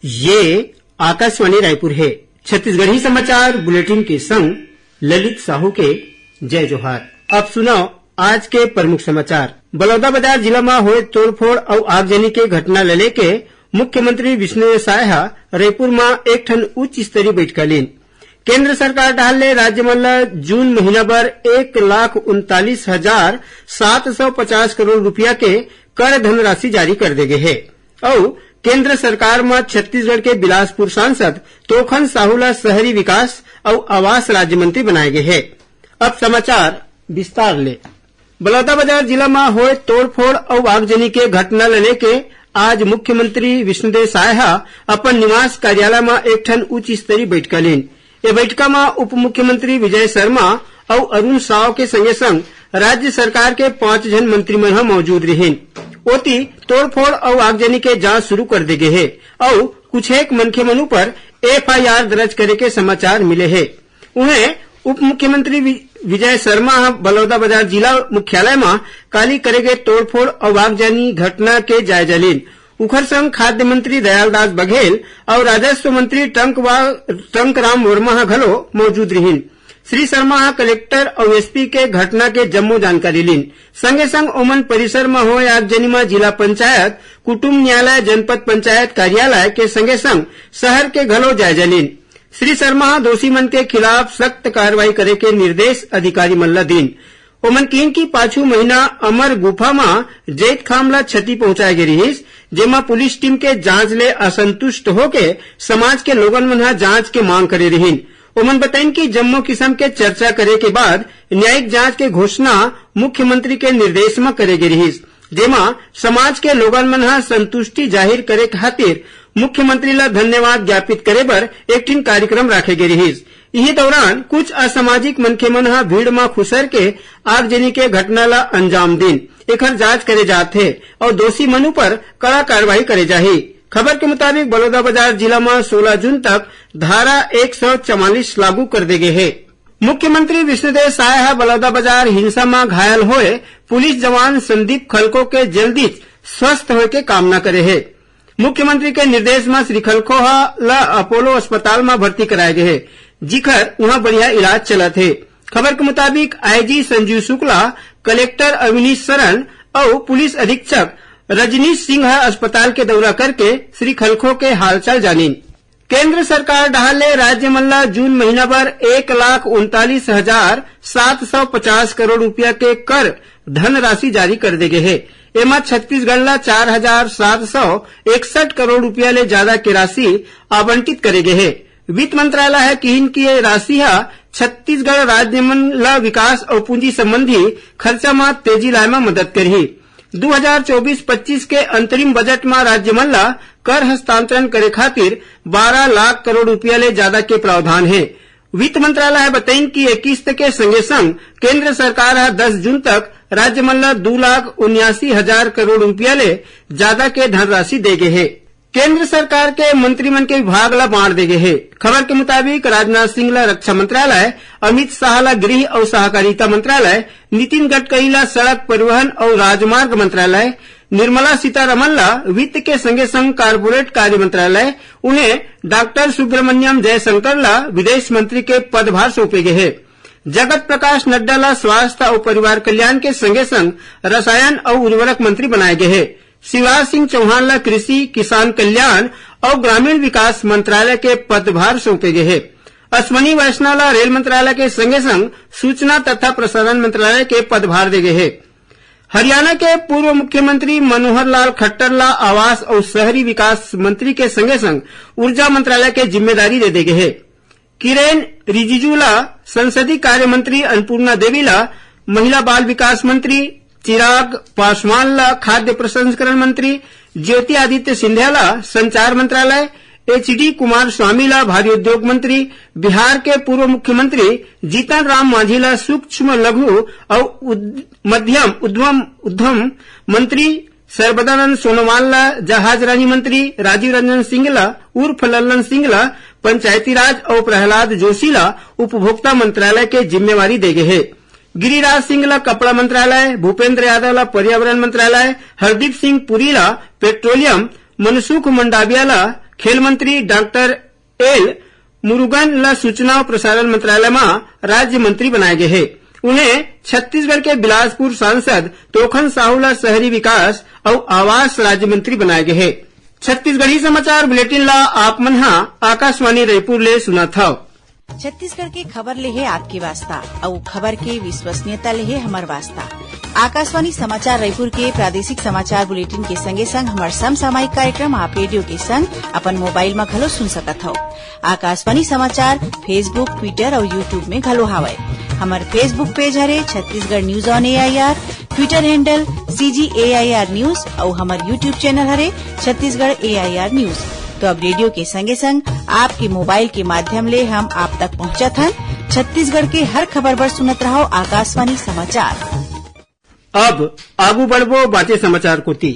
ये आकाशवाणी रायपुर है। छत्तीसगढ़ी समाचार बुलेटिन के संग ललित साहू के जय जोहार। अब सुनाओ आज के प्रमुख समाचार। बलौदाबाजार जिला में हुए तोड़फोड़ और आगजनी के घटना ले लेके मुख्यमंत्री विष्णुदेव साय रायपुर में एक ठन उच्च स्तरीय बैठक लीन। केंद्र सरकार डाल ले राज्य में जून महीना भर 1,39,750 करोड़ रुपया के कर धनराशि जारी कर दे गए है और केंद्र सरकार में छत्तीसगढ़ के बिलासपुर सांसद तोखन साहू शहरी विकास और आवास राज्य मंत्री बनाए गए हैं। अब समाचार विस्तार ले। बलौदाबाजार जिला में हुए तोड़फोड़ और आगजनी के घटना ले लेके आज मुख्यमंत्री विष्णुदेव साय अपन निवास कार्यालय में एक ठन उच्च स्तरीय बैठक लीन। ये बैठक में उप मुख्यमंत्री विजय शर्मा और अरुण साव के संगे संग राज्य सरकार के 5 जन मंत्रीमंडल मौजूद रहे। ओती तोड़फोड़ और आगजनी के जांच शुरू कर दे गए है और कुछ एक मनखे मनु पर FIR दर्ज करे के समाचार मिले हैं। उन्हें उप मुख्यमंत्री विजय शर्मा बलौदाबाजार जिला मुख्यालय में काली करे गए तोड़फोड़ और आगजनी घटना के जायजा लीन। उखर संग खाद्य मंत्री दयालदास बघेल और राजस्व मंत्री टंकराम वर्मा घलो मौजूद रहीन। श्री शर्मा कलेक्टर और SP के घटना के जम्मो जानकारी लीन। संगे संग ओमन परिसर में हुए आगजनी में जिला पंचायत, कुटुम्ब न्यायालय, जनपद पंचायत कार्यालय के संगे संग शहर के घलो जायजा लीन। श्री शर्मा दोषी मन के खिलाफ सख्त कार्रवाई करे के निर्देश अधिकारी मन ला दीन। ओमन कीन की पाछू महीना अमर गुफा में जैत खाम ला क्षति पहुंचाए गे रहीस, जेमा पुलिस टीम के जांच ले असंतुष्ट होके समाज के लोगन मन जांच के मांग करे रहीन। ओमन बताइन कि जम्मो किस्म के चर्चा करे के बाद न्यायिक जांच के घोषणा मुख्यमंत्री के निर्देश में करे गे रहीस, जेमा समाज के लोगन मन संतुष्टि जाहिर करे खातिर मुख्यमंत्री ला धन्यवाद ज्ञापित करे बर एक ठिन कार्यक्रम राखे गे रहीस। इही दौरान कुछ असामाजिक मनखे मन भीड़ में खुसर के आगजनी के घटना ला अंजाम दीन। एकर जांच करे जाथे और दोषी मनु पर कड़ा कार्रवाई करे जाही। खबर के मुताबिक बलौदाबाजार जिला में 16 जून तक धारा 144 लागू कर दे गए है। मुख्यमंत्री विष्णुदेव साय बलौदाबाजार हिंसा में घायल हुए पुलिस जवान संदीप खलको के जल्दी स्वस्थ होने के कामना करे है। मुख्यमंत्री के निर्देश में श्री खलको ला अपोलो अस्पताल में भर्ती कराए गए है, जिखर वहां बढ़िया इलाज चलत है। खबर के मुताबिक IG संजीव शुक्ला, कलेक्टर अविनीश शरण और पुलिस अधीक्षक रजनीश सिंह अस्पताल के दौरा करके श्री खलखो के हालचाल जानीन। केंद्र सरकार डाले राज्य मल्ला जून महीना भर 1,39,750 करोड़ रुपया के कर धनराशि जारी कर दे गए है। एमा छत्तीसगढ़ ला 4,761 करोड़ रुपया ले ज्यादा की राशि आवंटित करे गए है। वित्त मंत्रालय है कि इनकी ये राशि छत्तीसगढ़ राज्य मन ला विकास और पूंजी संबंधी खर्चा में तेजी लाए में मदद करही। 2024-25 के अंतरिम बजट में राज्य मन ला कर हस्तांतरण करे खातिर 12 लाख करोड़ रुपया ले ज्यादा के प्रावधान है। वित्त मंत्रालय बताइन कि ये किस्त के संगे संग केंद्र सरकार 10 जून तक राज्य मन ला 2,79,000 करोड़ रुपया ले ज्यादा के धनराशि दे गए है। केंद्र सरकार के मंत्रिमंडल के विभाग ला बांट दे गए है। खबर के मुताबिक राजनाथ सिंह ला रक्षा मंत्रालय, अमित शाह ला गृह और सहकारिता मंत्रालय, नितिन गडकरी ला सड़क परिवहन और राजमार्ग मंत्रालय, निर्मला सीतारमन ला वित्त के संगे संग कारपोरेट कार्य मंत्रालय, उन्हें डॉक्टर सुब्रमण्यम जयशंकर ला विदेश मंत्री के पदभार सौंपे गए है। जगत प्रकाश नड्डा ला स्वास्थ्य और परिवार कल्याण के संगे संग रसायन और उर्वरक मंत्री बनाए गए है। शिवराज सिंह चौहान ला कृषि, किसान कल्याण और ग्रामीण विकास मंत्रालय के पदभार सौंपे गए है। अश्वनी वैष्णव ला रेल मंत्रालय के संगे संग सूचना तथा प्रसारण मंत्रालय के पदभार दे गए है। हरियाणा के पूर्व मुख्यमंत्री मनोहर लाल खट्टर ला आवास और शहरी विकास मंत्री के संगे संग ऊर्जा मंत्रालय के जिम्मेदारी दे दी गई है। किरेन रिजिजू ला संसदीय कार्य मंत्री, अन्नपूर्णा देवी ला महिला बाल विकास मंत्री, चिराग पासवान ला खाद्य प्रसंस्करण मंत्री, ज्योति आदित्य सिंधिया ला संचार मंत्रालय, HD कुमार स्वामी ला भारी उद्योग मंत्री, बिहार के पूर्व मुख्यमंत्री जीतन राम मांझी ला सूक्ष्म लघु और मध्यम उद्यम मंत्री, सर्वदानंद सोनोवाल ला जहाजरानी मंत्री, राजीव रंजन सिंगला उर्फ लल्लन सिंगला पंचायती राज और प्रहलाद जोशी ला उपभोक्ता मंत्रालय के जिम्मेवारी दे गए है। गिरिराज सिंह ला कपड़ा मंत्रालय, भूपेंद्र यादव ला पर्यावरण मंत्रालय, हरदीप सिंह पुरी ला पेट्रोलियम, मनसुख मंडाविया ला खेल मंत्री डॉक्टर एल मुरुगन ला सूचना और प्रसारण मंत्रालय में राज्य मंत्री बनाए गए हैं। उन्हें छत्तीसगढ़ के बिलासपुर सांसद तोखन साहू ला शहरी विकास और आवास राज्य मंत्री बनाए गए हैं। छत्तीसगढ़ी समाचार बुलेटिन ला आप मन आकाशवाणी रायपुर ले सुना था। छत्तीसगढ़ के खबर ले है आपके वास्ता और खबर के विश्वसनीयता ले है हमार वास्ता। आकाशवाणी समाचार रायपुर के प्रादेशिक समाचार बुलेटिन के संगे संग हमार समसामयिक कार्यक्रम आप रेडियो के संग अपन मोबाइल में घलो सुन सकत हो। आकाशवाणी समाचार फेसबुक, ट्विटर और यूट्यूब में घलो हावय। हमार फेसबुक पेज हरे Chhattisgarh news on AIR, Twitter handle CGAIR news और हमार यूट्यूब चैनल हरे छत्तीसगढ़ AIR न्यूज। तो अब रेडियो के संगे संग आपके मोबाइल के माध्यम ले हम आप तक पहुंचत हन। छत्तीसगढ़ के हर खबर पर सुनत रहो आकाशवाणी समाचार। अब आगू बढ़बो बातें समाचार कोती।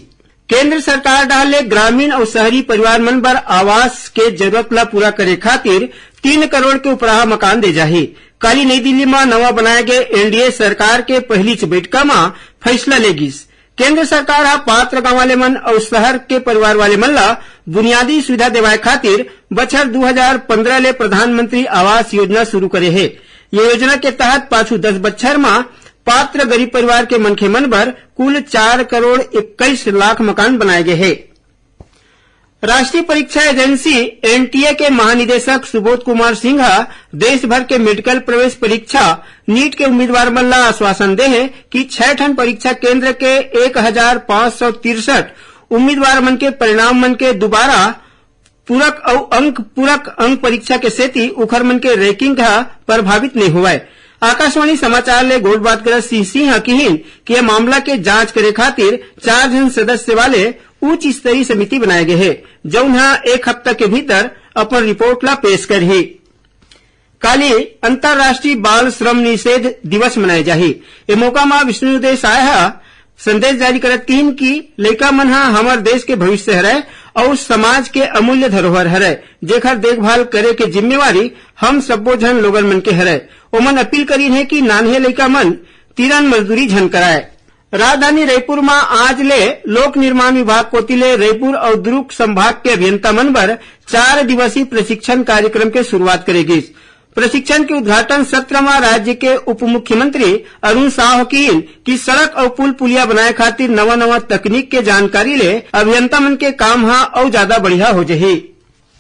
केंद्र सरकार डाले ग्रामीण और शहरी परिवार मन बर आवास के जरूरत ला पूरा करे खातिर 3 करोड़ के उपराहा मकान दे जाही। कल नई दिल्ली में नवा बनाए गए NDA सरकार के पहली बैठक में फैसला लेगिस। केंद्र सरकार पात्र गांव वाले मन और शहर के परिवार वाले मन ला बुनियादी सुविधा देवाए खातिर बछर 2015 ले प्रधानमंत्री आवास योजना शुरू करे है। ये योजना के तहत पाछू 10 बछर में पात्र गरीब परिवार के मनखे मन बर कुल 4 करोड़ 21 लाख मकान बनाए गए हैं। राष्ट्रीय परीक्षा एजेंसी NTA के महानिदेशक सुबोध कुमार सिन्हा देश भर के मेडिकल प्रवेश परीक्षा नीट के उम्मीदवार मन ला आश्वासन दे है कि 6 ठन परीक्षा केंद्र के 1563 उम्मीदवार मन के परिणाम मन के दोबारा पूरक अंक परीक्षा के सेती उखर मन के रैंकिंग प्रभावित नहीं हुआ। आकाशवाणी समाचार ले गोट बात कर सिंह कहिन कि यह मामला के जांच करे खातिर 4 जन सदस्य वाले उच्च स्तरीय समिति बनाए गए हैं, जौन 1 हफ्ता के भीतर अपन रिपोर्ट ला पेश करही। काली अंतर्राष्ट्रीय बाल श्रम निषेध दिवस मनाए जाही। ए मौका में विष्णुदेव साय संदेश जारी करत कहिन कि लइका मन हमार देश के भविष्य हरय और समाज के अमूल्य धरोहर हरय, जेकर देखभाल करे के जिम्मेवारी हम सब्बो जन लोगन मन के हरय। ओमन अपील करीन है कि नान्हे लइका मन तीरन मजदूरी झन कराए। राजधानी रायपुर में आज ले लोक निर्माण विभाग कोती ले रायपुर और दुर्ग संभाग के अभियंता मन बर 4 दिवसीय प्रशिक्षण कार्यक्रम के शुरुआत करेगी। प्रशिक्षण के उद्घाटन सत्र में राज्य के उप मुख्यमंत्री अरुण साह कीन की सड़क और पुल पुलिया बनाए खातिर नवा तकनीक के जानकारी ले अभियंता मन के काम और ज्यादा बढ़िया हो जाही।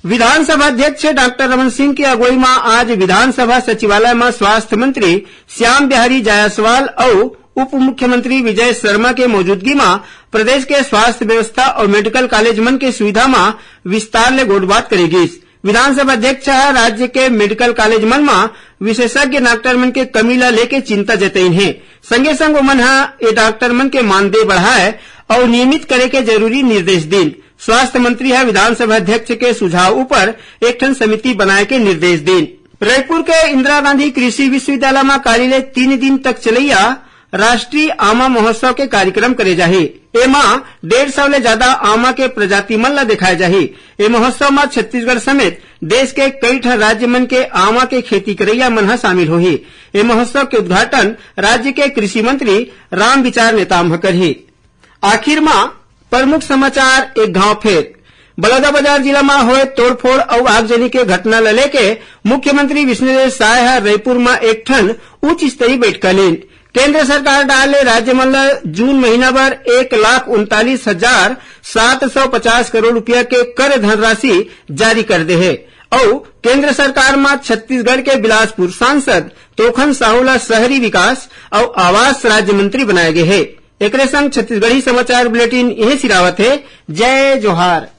विधानसभा अध्यक्ष डॉक्टर रमन सिंह की अगुवाई में आज विधानसभा सचिवालय में स्वास्थ्य मंत्री श्याम बिहारी जायसवाल और उप मुख्यमंत्री विजय शर्मा के मौजूदगी में प्रदेश के स्वास्थ्य व्यवस्था और मेडिकल कॉलेज मन के सुविधा में विस्तार ले गोटबात करेगी। विधानसभा अध्यक्ष राज्य के मेडिकल कॉलेज मन में विशेषज्ञ डॉक्टर मन के कमी ला लेके चिंता जताइन है। संगे संग ओमन ये डॉक्टर मन के मानदेय बढ़ाए और नियमित करे के जरूरी निर्देश दिन। स्वास्थ्य मंत्री विधानसभा अध्यक्ष के सुझाव ऊपर एक ठन समिति बनाए के निर्देश दिन। रायपुर के इंदिरा गांधी कृषि विश्वविद्यालय में काली 3 दिन तक चलैया राष्ट्रीय आमा महोत्सव के कार्यक्रम करे जाही। एमा 150 ले ज्यादा आमा के प्रजाति मन ला दिखाए जाही। ए महोत्सव में छत्तीसगढ़ समेत देश के कई ठन राज्य मन के आमा के खेती करैया मन शामिल होही। ए महोत्सव के उद्घाटन राज्य के कृषि मंत्री राम विचार नेताम करही। आखिर में प्रमुख समाचार एक गांव फेर। बलौदाबाजार जिला में हुए तोड़फोड़ और आगजनी के घटना ल लेके मुख्यमंत्री विष्णुदेव साय रायपुर में एक ठन उच्च स्तरीय बैठक लीन। केंद्र सरकार डाले राज्य मन जून महीना भर 1,39,750 करोड़ रुपया के कर धनराशि जारी कर दे है और केंद्र सरकार में छत्तीसगढ़ के बिलासपुर सांसद तोखन साहू ला शहरी विकास और आवास राज्य मंत्री बनाए गए हैं। एक संग छत्तीसगढ़ी समाचार बुलेटिन यही सिरावत है। जय जोहार।